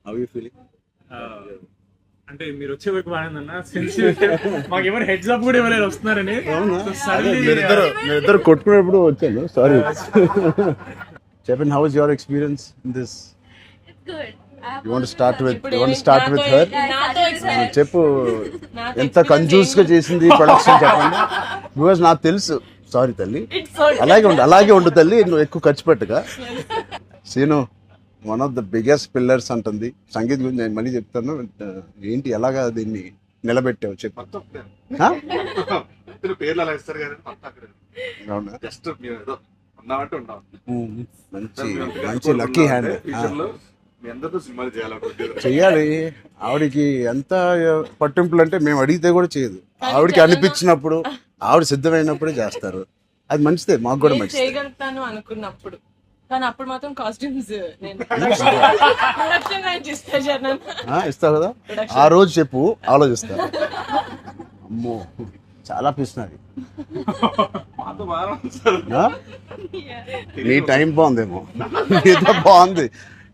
How you feeling? అంటే మీరు వచ్చే వరకు బాగుందన్న సెన్సిటివ్ మాకు ఎవరు హెడ్స్ అప్ కూడా ఎవరైనా వస్తున్నారని మీరిద్దరు కొట్టుకునేప్పుడు వచ్చాను. సారీ. చెప్పండి, how is your experience in this? You want to start with her? చెప్పు, ఎంత కన్ఫ్యూజ్ గా చేసింది ప్రొడక్షన్ చెప్పండి. బికాజ్ నాకు తెలుసు. సారీ తల్లి, అలాగే ఉండు తల్లి, నువ్వు ఎక్కువ ఖర్చు పెట్టుగా. Seenu one of the biggest pillars అంటుంది సంగీత్ గురించి. నేను మళ్ళీ చెప్తాను, ఏంటి ఎలాగా దీన్ని నిలబెట్టావు చెప్పు. పేర్లు అలా ఇస్తారు కానీ అవునా? జస్ట్ ఉన్నామంటే ఉన్నాం. మంచి లక్కీ హ్యాండ్. మీ అందరితో సినిమాలు చేయాలనుకుంటున్నారు. చెయ్యాలి. ఆవిడికి ఎంత పట్టింపులు అంటే మేము అడిగితే కూడా చేయదు. ఆవిడకి అనిపించినప్పుడు, ఆవిడ సిద్ధమైనప్పుడే చేస్తారు. అది మంచిదే, మాకు కూడా మంచిది. చేయగలుగుతాను అనుకున్నప్పుడు, కానీ అప్పుడు మాత్రం కాస్ట్యూమ్స్ ఇస్తావు కదా, ఆ రోజు చెప్పు, ఆలోచిస్తా. అమ్మో చాలా పిస్తున్నది. నీ టైం బాగుందేమో, నీతో బాగుంది.